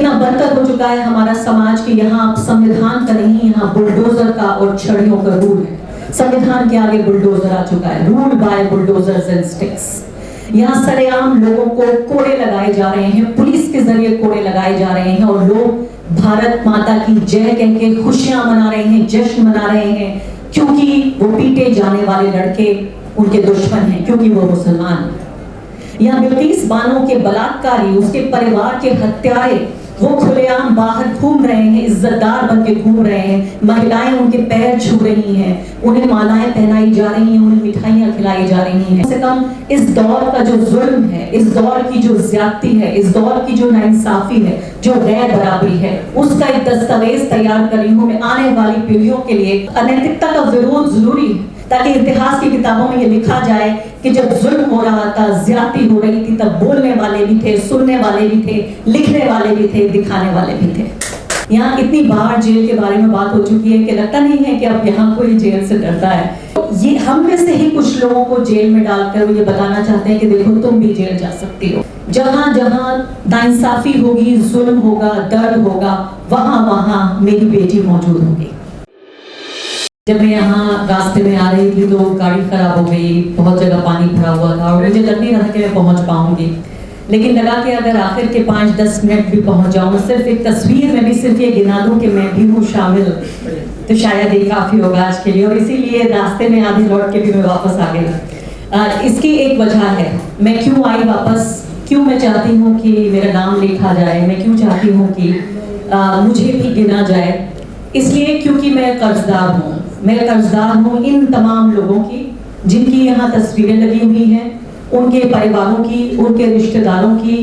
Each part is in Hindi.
इतना बदतर हो चुका है हमारा समाज कि यहाँ संविधान का नहीं, यहाँ बुलडोजर का और छड़ियों का रूल है। संविधान के आगे बुलडोजर आ चुका है, rule by bulldozers and sticks. यहाँ सरेआम लोगों को कोड़े लगाए जा रहे हैं, पुलिस के जरिए कोड़े लगाए जा रहे हैं, और लोग भारत माता की जय कह के खुशियां मना रहे हैं, जश्न मना रहे हैं, क्योंकि वो पीटे जाने वाले लड़के उनके दुश्मन हैं, क्योंकि वो मुसलमान हैं। यहाँ बिल्किस बानो के बलात्कारी, उसके परिवार के हत्यारे, वो खुलेआम बाहर घूम रहे हैं, इज्जतदार बन के घूम रहे हैं। महिलाएं उनके पैर छू रही हैं, उन्हें मालाएं पहनाई जा रही हैं, उन्हें मिठाइयां खिलाई जा रही हैं। कम से कम इस दौर का जो जुल्म है, इस दौर की जो ज्यादती है, इस दौर की जो नाइंसाफी है, जो गैर बराबरी है, उसका एक दस्तावेज तैयार कर रही हूँ मैं आने वाली पीढ़ियों के लिए। अनैतिकता का विरोध जरूरी है, ताकि इतिहास की किताबों में ये लिखा जाए कि जब जुल्म हो रहा था, ज्यादती हो रही थी, तब बोलने वाले भी थे, सुनने वाले भी थे, लिखने वाले भी थे, दिखाने वाले भी थे। यहाँ इतनी बार जेल के बारे में बात हो चुकी है कि लगता नहीं है कि अब यहाँ कोई जेल से डरता है। ये हम में से ही कुछ लोगों को जेल में डालकर वो ये बताना चाहते हैं कि देखो तुम भी जेल जा सकती हो। जहाँ जहाँ नाइंसाफी होगी, जुल्म होगा, दर्द होगा, वहाँ वहाँ मेरी बेटी मौजूद होगी। जब मैं यहाँ रास्ते में आ रही थी तो गाड़ी खराब हो गई, बहुत जगह पानी भरा हुआ था और मुझे लग नहीं रहा कि मैं पहुँच पाऊंगी, लेकिन लगा कि अगर आखिर के 5-10 मिनट भी पहुँच जाऊँ, सिर्फ एक तस्वीर में भी सिर्फ ये गिना दूँ कि मैं भी हूँ शामिल, तो शायद ये काफ़ी होगा आज के लिए। और इसीलिए रास्ते में आधी लौट के भी मैं वापस आ गई। इसकी एक वजह है, मैं क्यों आई वापस, क्यों मैं चाहती हूँ कि मेरा नाम लिखा जाए, मैं क्यों चाहती हूँ कि मुझे भी गिना जाए। इसलिए क्योंकि मैं कर्जदार हूँ, मैं कर्जदार हूँ इन तमाम लोगों की जिनकी यहाँ तस्वीरें लगी हुई हैं, उनके परिवारों की, उनके रिश्तेदारों की,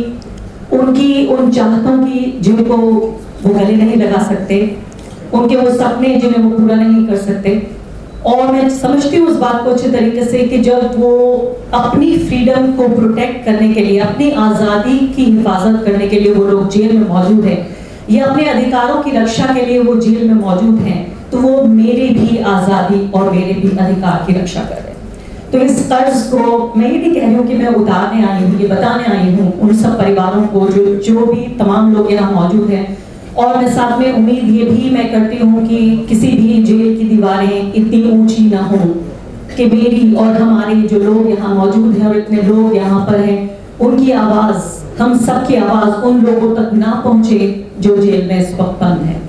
उनकी उन चाहतों की जिनको वो गले नहीं लगा सकते, उनके वो सपने जिन्हें वो पूरा नहीं कर सकते। और मैं समझती हूँ उस बात को अच्छे तरीके से कि जब वो अपनी फ्रीडम को प्रोटेक्ट करने के लिए, अपनी आज़ादी की हिफाजत करने के लिए वो लोग जेल में मौजूद हैं, या अपने अधिकारों की रक्षा के लिए वो जेल में मौजूद हैं, तो वो मेरे भी आज़ादी और मेरे भी अधिकार की रक्षा कर रहे हैं। तो इस कर्ज को मैं ये नहीं कह रही हूँ कि मैं उतारने आई हूँ, ये बताने आई हूँ उन सब परिवारों को जो भी तमाम लोग यहाँ मौजूद हैं। और मैं साथ में उम्मीद ये भी मैं करती हूँ कि किसी भी जेल की दीवारें इतनी ऊंची ना हो कि मेरी और हमारे जो लोग यहाँ मौजूद हैं और इतने लोग यहाँ पर हैं, उनकी आवाज़, हम सबकी आवाज़ उन लोगों तक ना पहुँचे जो जेल में इस वक्त बंद है।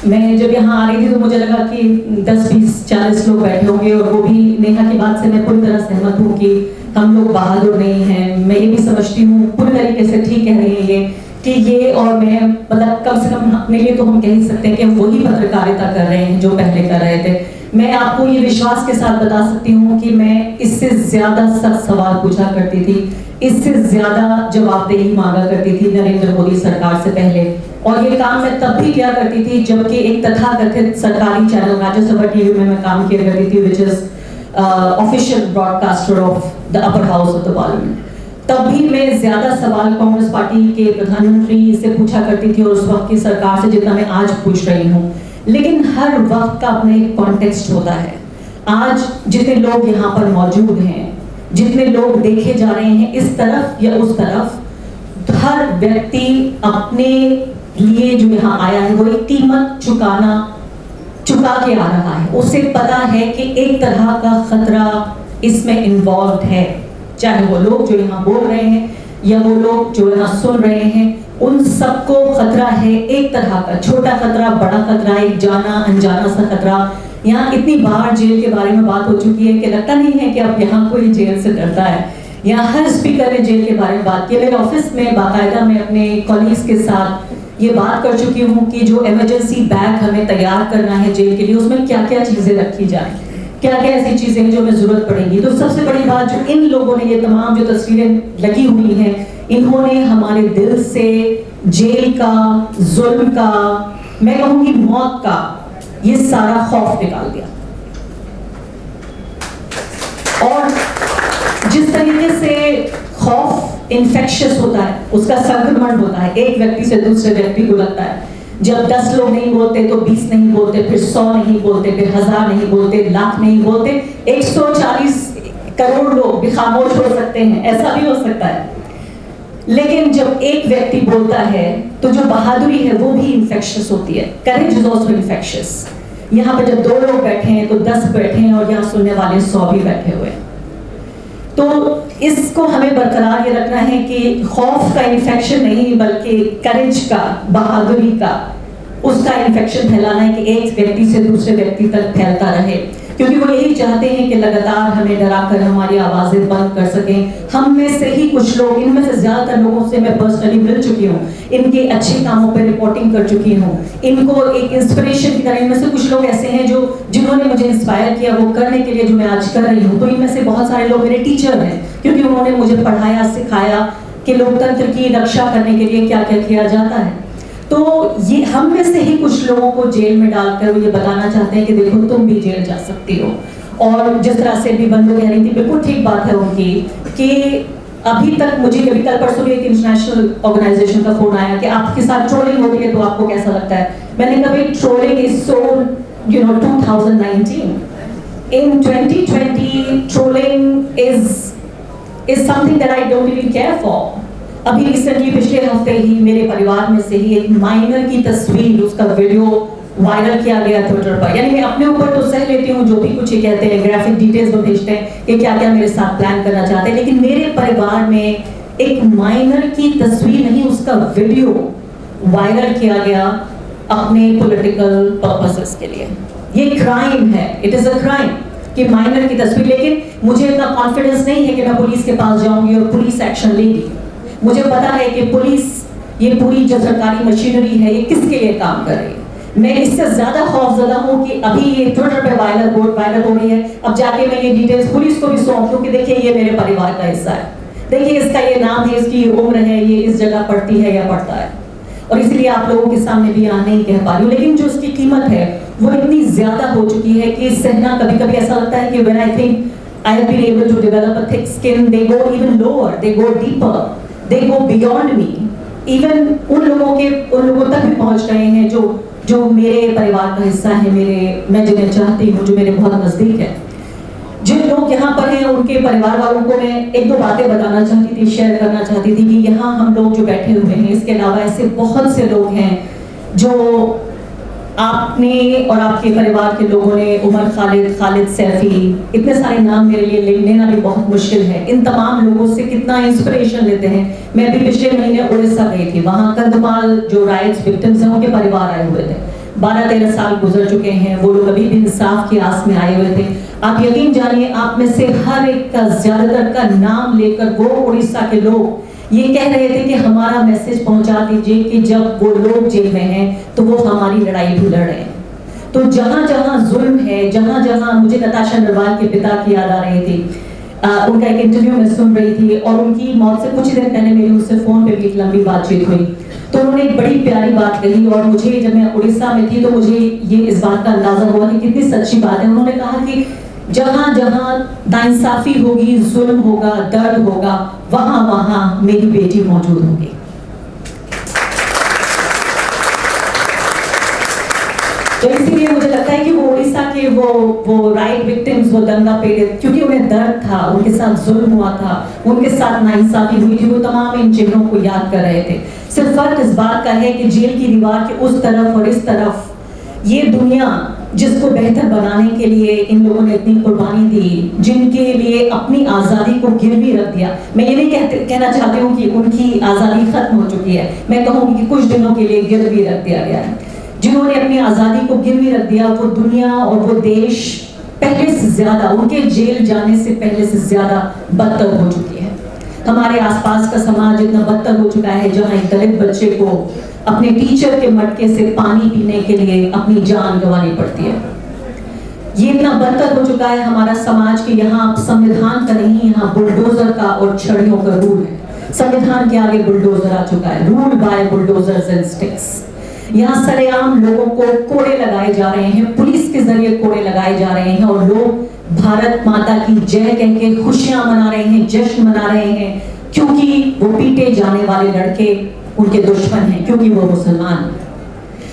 मैं जब यहाँ आ रही थी तो मुझे लगा कि 10-20-40 लोग बैठे होंगे, और वो भी नेहा की बात से मैं पूरी तरह सहमत हूँ कि हम लोग बहादुर नहीं हैं। मैं ये भी समझती हूँ पूरी तरीके से ठीक कह रही है ये कि ये और मैं, मतलब कम से कम अपने लिए तो हम कह ही सकते हैं कि हम वही पत्रकारिता कर रहे हैं जो पहले कर रहे थे। मैं आपको ये विश्वास के साथ बता सकती हूँ कि मैं इससे ज़्यादा सख्त सवाल पूछा करती थी, इससे ज़्यादा जवाबदेही मांगा करती थी नरेंद्र मोदी सरकार से पहले। और ये काम मैं तब भी किया करती थी जबकि एक तथाकथित सरकारी चैनल राज्यसभा टीवी में मैं काम किया करती थी, which is official broadcaster of the upper house of the parliament. तब भी मैं ज्यादा सवाल कांग्रेस पार्टी के प्रधानमंत्री से पूछा करती थी और उस वक्त की सरकार से जितना मैं आज पूछ रही हूँ। लेकिन हर वक्त का अपना एक कॉन्टेक्स्ट होता है। आज जितने लोग यहाँ पर मौजूद हैं, जितने लोग देखे जा रहे हैं इस तरफ या उस तरफ, हर व्यक्ति अपने लिए जो यहाँ आया है वो एक कीमत चुका के आ रहा है। उसे पता है कि एक तरह का खतरा इसमें इन्वॉल्व है, चाहे वो लोग जो यहाँ बोल रहे हैं या वो लोग जो यहाँ सुन रहे हैं, उन सबको खतरा है एक तरह का, छोटा खतरा, बड़ा खतरा, एक जाना अनजाना सा खतरा। यहाँ इतनी बार जेल के बारे में बात हो चुकी है कि लगता नहीं है कि अब यहाँ कोई जेल से डरता है। यहाँ हर स्पीकर ने जेल के बारे में बात की। मेरे ऑफिस में बाकायदा मैं अपने कॉलीग्स के साथ ये बात कर चुकी हूँ कि जो इमरजेंसी बैग हमें तैयार करना है जेल के लिए, उसमें क्या क्या चीजें रखी जाए, क्या क्या ऐसी चीजें हैं जो हमें जरूरत पड़ेगी। तो सबसे बड़ी बात जो इन लोगों ने, ये तमाम जो तस्वीरें लगी हुई हैं, इन्होंने हमारे दिल से जेल का, जुल्म का, मैं कहूँगी मौत का, ये सारा खौफ निकाल दिया। और जिस तरीके से खौफ इन्फेक्शियस होता है, उसका संक्रमण होता है, एक व्यक्ति से दूसरे व्यक्ति को लगता है। जब 10 लोग नहीं बोलते तो 20 नहीं बोलते, फिर 100 नहीं बोलते, फिर 1000 नहीं बोलते, लाख नहीं बोलते, 140 करोड़ लोग भी खामोश हो सकते हैं, ऐसा भी हो सकता है। लेकिन जब एक व्यक्ति बोलता है तो जो बहादुरी है वो भी इन्फेक्शियस होती है। Courage is also infectious. यहाँ पर जब 2 लोग बैठे हैं तो 10 बैठे हैं और यहाँ सुनने वाले 100 भी बैठे हुए हैं। तो इसको हमें बरकरार ये रखना है कि खौफ का इन्फेक्शन नहीं बल्कि करेज का, बहादुरी का, उसका इन्फेक्शन फैलाना है कि एक व्यक्ति से दूसरे व्यक्ति तक फैलता रहे, क्योंकि वो यही चाहते हैं कि लगातार हमें डराकर हमारी आवाजें बंद कर सकें। हम में से ही कुछ लोग, इनमें से ज्यादातर लोगों से मैं पर्सनली मिल चुकी हूँ, इनके अच्छे कामों पर रिपोर्टिंग कर चुकी हूँ, इनको एक इंस्पिरेशन की तरह। इनमें से कुछ लोग ऐसे हैं जो जिन्होंने मुझे इंस्पायर किया वो करने के लिए जो मैं आज कर रही हूँ। तो इनमें से बहुत सारे लोग मेरे टीचर हैं, क्योंकि उन्होंने मुझे पढ़ाया, सिखाया कि लोकतंत्र की रक्षा करने के लिए क्या क्या किया जाता है। तो ये हम में से ही कुछ लोगों को जेल में डालकर वो ये बताना चाहते हैं कि देखो तुम भी जेल जा सकती हो। और जिस तरह से भी बंदू कह रही थी, बिल्कुल ठीक बात है उनकी, कि अभी तक मुझे कभी कल परसों भी एक इंटरनेशनल ऑर्गेनाइजेशन का फोन आया कि आपके साथ ट्रोलिंग होती है तो आपको कैसा लगता है। मैंने कभी trolling is so 2019 in 2020 trolling is something that I don't even care for। अभी रिसेंटली पिछले हफ्ते ही मेरे परिवार में से ही एक माइनर की तस्वीर, उसका वीडियो वायरल किया गया ट्विटर पर। यानी मैं अपने ऊपर तो सह लेती हूँ जो भी कुछ ये कहते हैं, ग्राफिक डिटेल्स वो भेजते हैं कि क्या क्या मेरे साथ प्लान करना चाहते हैं, लेकिन मेरे परिवार में एक माइनर की तस्वीर नहीं, उसका वीडियो वायरल किया गया अपने पॉलिटिकल पर्पसेस के लिए। ये क्राइम है, इट इज अ क्राइम कि माइनर की तस्वीर। लेकिन मुझे इतना कॉन्फिडेंस नहीं है कि मैं पुलिस के पास जाऊंगी और पुलिस एक्शन लेगी। मुझे पता है कि पुलिस, ये पूरी जो सरकारी मशीनरी है, ये किसके लिए काम कर रही है। मैं इससे ज्यादा खौफजदा हूँ कि अभी ये ट्विटर पे वायरल हो रही है, अब जाके मैं ये डिटेल्स पुलिस को भी सौंप दूं कि देखिए ये मेरे परिवार का हिस्सा है, देखिए इसका ये नाम है, इसकी उम्र है, ये इस जगह पढ़ती है या पढ़ता है। और इसलिए आप लोगों के सामने भी यहाँ नहीं कह पा रही हूँ, लेकिन जो उसकी कीमत है वो इतनी ज्यादा हो चुकी है कि सहना, कभी कभी ऐसा लगता है कि when I think I have been able to develop a thick skin, they go even lower, they go deeper, they go beyond me। even उन लोगों तक भी पहुंच गए हैं जो मेरे परिवार का हिस्सा है, मैं जिन्हें चाहती हूँ, जो मेरे बहुत नजदीक है। जिन लोग यहाँ पर हैं उनके परिवार वालों को मैं 1-2 बातें बताना चाहती थी, शेयर करना चाहती थी कि यहाँ हम लोग जो बैठे हुए हैं, इसके अलावा ऐसे बहुत से लोग हैं जो आपने और आपके परिवार के लोगों ने, उमर खालिद सैफी, इतने सारे नाम मेरे लिए लेना भी बहुत मुश्किल है। इन तमाम लोगों से कितना इंस्पिरेशन लेते हैं। मैं भी पिछले महीने उड़ीसा गई थी, वहाँ कंधमाल जो राइट्स विक्टिम्स हैं उनके परिवार आए हुए थे। 12-13 साल गुजर चुके हैं, वो लोग अभी भी इंसाफ की आस में आए हुए थे। आप यकीन जानिए, आप में से हर एक का, ज्यादातर का नाम लेकर वो उड़ीसा के लोग ये कह रहे थे कि हमारा मैसेज पहुंचा दीजिए कि जब वो लोग जेल में हैं तो वो हमारी लड़ाई भी लड़ रहे हैं। तो जहां जहां जुल्म है, जहां जहां, मुझे नताशा नरवाल के पिता की याद आ रही थी, उनका एक इंटरव्यू में सुन रही थी और उनकी मौत से कुछ ही दिन पहले मेरी उससे फोन पे भी एक लंबी बातचीत हुई। तो उन्होंने एक बड़ी प्यारी बात कही और मुझे, जब मैं उड़ीसा में थी तो मुझे ये इस बात का अंदाजा हुआ कि कितनी सच्ची बात है। उन्होंने कहा कि जहां जहां नाइंसाफी होगी, जुल्म होगा, दर्द होगा, वहां वहां मेरी बेटी मौजूद होगी। तो इसीलिए मुझे लगता है कि वो उड़ीसा के वो राइट विक्टिम्स, वो दंगा पीड़ित, क्योंकि उन्हें दर्द था, उनके साथ जुल्म हुआ था, उनके साथ नाइंसाफी हुई थी, वो तमाम इन चेहरों को याद कर रहे थे। सिर्फ फर्क इस बात का है कि जेल की दीवार के उस तरफ और इस तरफ ये दुनिया जिसको बेहतर बनाने के लिए इन लोगों ने इतनी कुर्बानी दी, जिनके लिए अपनी आज़ादी को गिरवी रख दिया। मैं ये नहीं कहना चाहती हूँ कि उनकी आज़ादी खत्म हो चुकी है, मैं कहूँगी कि कुछ दिनों के लिए गिरवी रख दिया गया है। जिन्होंने अपनी आज़ादी को गिरवी रख दिया, वो दुनिया और वो देश पहले से ज्यादा, उनके जेल जाने से पहले से ज्यादा बदतर हो चुकी है। हमारे आसपास का समाज इतना बदतर हो चुका है, जहाँ एक दलित बच्चे को अपने टीचर के मटके से पानी पीने के लिए अपनी जान गंवानी पड़ती है। ये इतना बदतर हो चुका है हमारा समाज कि यहाँ संविधान का नहीं, यहाँ बुलडोजर का और छड़ियों का रूल है। संविधान के आगे बुलडोजर आ चुका है, rule by bulldozers and sticks. यहाँ सरेआम लोगों को कोड़े लगाए जा रहे हैं, पुलिस के जरिए कोड़े लगाए जा रहे हैं और लोग भारत माता की जय कह के खुशियां मना रहे हैं, जश्न मना रहे हैं, क्योंकि वो पीटे जाने वाले लड़के उनके दुश्मन हैं, क्योंकि वो मुसलमान हैं।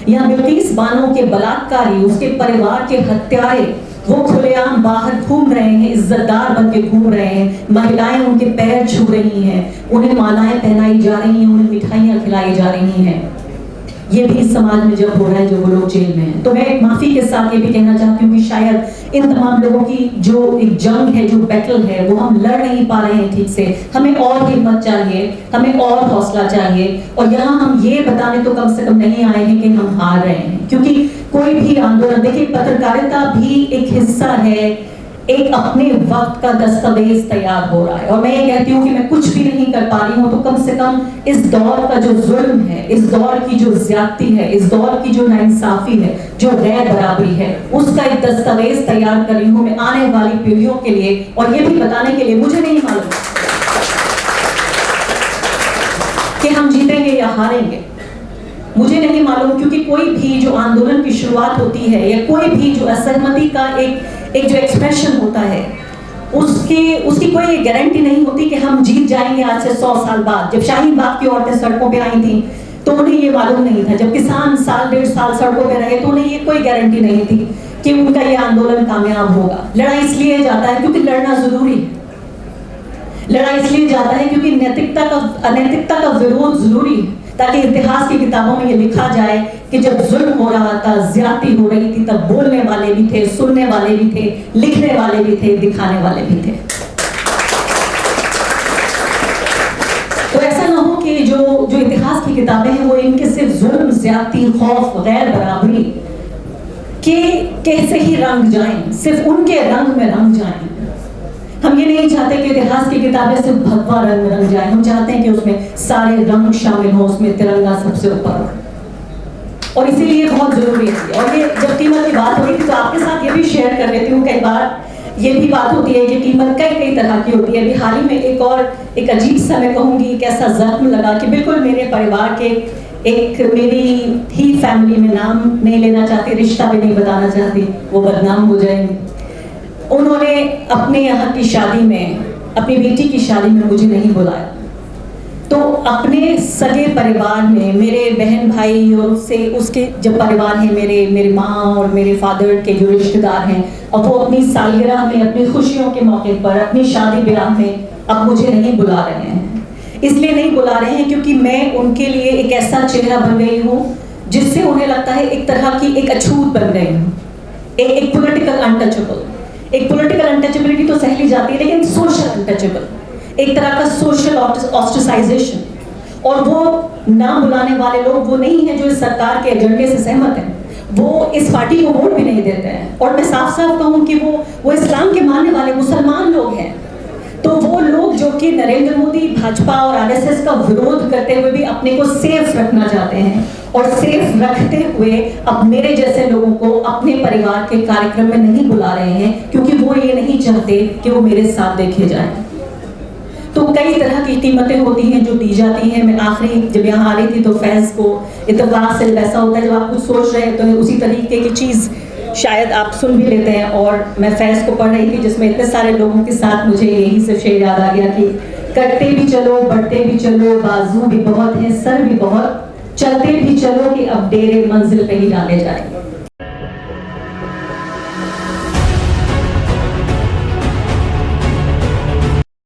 यहाँ बिल्किस बानो के बलात्कारी, उसके परिवार के हत्यारे वो खुलेआम बाहर घूम रहे हैं, इज्जतदार बन के घूम रहे हैं, महिलाएं उनके पैर छू रही हैं, उन्हें मालाएं पहनाई जा रही हैं, उन्हें मिठाइयां खिलाई जा रही हैं। ये भी समाज में जब हो रहा है जब वो लोग जेल में हैं। तो मैं एक माफी के साथ ये भी कहना चाहती हूँ कि शायद इन तमाम लोगों की जो एक जंग है, जो बैटल है, वो हम लड़ नहीं पा रहे हैं ठीक से। हमें और हिम्मत चाहिए, हमें और हौसला चाहिए, और यहाँ हम ये बताने तो कम से कम नहीं आए हैं कि हम हार रहे हैं, क्योंकि कोई भी आंदोलन, देखिए पत्रकारिता भी एक हिस्सा है, एक अपने वक्त का दस्तावेज तैयार हो रहा है। और मैं ये कहती हूँ कि मैं कुछ भी नहीं कर पा रही हूँ तो कम से कम इस दौर का जो जुल्म है, इस दौर की जो ज्यादती है, इस दौर की जो नाइंसाफी है, जो गैर बराबरी है, उसका एक दस्तावेज तैयार कर रही हूँ मैं आने वाली पीढ़ियों के लिए। और ये भी बताने के लिए, मुझे नहीं मालूम कि हम जीतेंगे या हारेंगे, मुझे नहीं मालूम, क्योंकि कोई भी जो आंदोलन की शुरुआत होती है या कोई भी जो असहमति का एक जो एक्सप्रेशन होता है, उसकी कोई गारंटी नहीं होती कि हम जीत जाएंगे आज से 100 साल बाद। जब शाहीन बाग की औरतें सड़कों पे आई थी तो उन्हें ये मालूम नहीं था, जब किसान साल 1.5 साल सड़कों पे रहे तो उन्हें ये कोई गारंटी नहीं थी कि उनका ये आंदोलन कामयाब होगा। लड़ाई इसलिए जाता है क्योंकि लड़ना जरूरी है, लड़ाई इसलिए जाता है क्योंकि अनैतिकता का विरोध जरूरी है, ताकि इतिहास की किताबों में ये लिखा जाए कि जब जुल्म हो रहा था, ज्यादती हो रही थी, तब बोलने वाले भी थे, सुनने वाले भी थे, लिखने वाले भी थे, दिखाने वाले भी थे। तो ऐसा ना हो कि जो इतिहास की किताबें हैं वो इनके सिर्फ जुल्म, ज्यादती, खौफ, गैर बराबरी के कैसे ही रंग जाएं, सिर्फ उनके रंग में रंग जाएं। हम ये नहीं चाहते कि इतिहास की किताबें सिर्फ भगवा रंग में रंग जाए, हम चाहते हैं कि उसमें सारे रंग शामिल हो, उसमें तिरंगा सबसे ऊपर हो, और इसीलिए बहुत जरूरी है। और ये जब कीमत की बात हो रही थी तो आपके साथ ये भी शेयर कर लेती हूँ, कई बार ये भी बात होती है कि कीमत कई तरह की होती है। अभी हाल ही में एक अजीब सा, मैं कहूँगी, एक ऐसा जख्म लगा कि बिल्कुल मेरे परिवार के, एक मेरी ही फैमिली में, नाम नहीं लेना चाहती, रिश्ता भी नहीं बताना चाहती, वो बदनाम हो जाएंगे। उन्होंने अपने यहाँ की शादी में, अपनी बेटी की शादी में मुझे नहीं बुलाया, तो अपने सगे परिवार में, मेरे बहन भाई और उसके जब परिवार है, मेरे माँ और मेरे फादर के जो रिश्तेदार हैं, अब वो अपनी सालगिरह में, अपनी खुशियों के मौके पर, अपनी शादी ब्याह में अब मुझे नहीं बुला रहे हैं। इसलिए नहीं बुला रहे हैं क्योंकि मैं उनके लिए एक ऐसा चेहरा बन गई हूँ जिससे उन्हें लगता है एक तरह की एक अछूत बन गई हूँ, एक पॉलिटिकल अनटचेबल। एक पॉलिटिकल अनटचेबिलिटी तो सह ली जाती है, लेकिन सोशल अनटचेबल, एक तरह का सोशल ऑस्ट्रेसाइजेशन। और वो ना बुलाने वाले लोग वो नहीं है जो इस सरकार के एजेंडे से सहमत हैं, वो इस पार्टी को वोट भी नहीं देते हैं। और मैं साफ साफ कहूँ कि वो इस्लाम के मानने वाले मुसलमान लोग हैं। तो वो लोग जो कि नरेंद्र मोदी, भाजपा और आरएसएस का विरोध करते हुए भी अपने को सेफ रखना चाहते हैं, और सेफ रखते हुए अब मेरे जैसे लोगों को अपने परिवार के कार्यक्रम में नहीं बुला रहे हैं, क्योंकि वो ये नहीं चाहते कि वो मेरे साथ देखे जाएं। तो कई तरह की कीमतें होती हैं जो दी जाती हैं। मैं आखिरी जब यहाँ आ रही थी तो फैज़ को इत्तेफाक से वैसा होता है, जब आप कुछ सोच रहे हैं तो उसी तरीके की चीज़ शायद आप सुन भी लेते हैं। और मैं फैज़ को पढ़ रही थी जिसमें इतने सारे लोगों के साथ मुझे यही से शेर याद आ गया कि करते भी चलो, बढ़ते भी चलो, बाजू भी बहुत हैं, सर भी बहुत, चलते भी चलो कि अब डेरे मंजिल पे ही डाले जाए।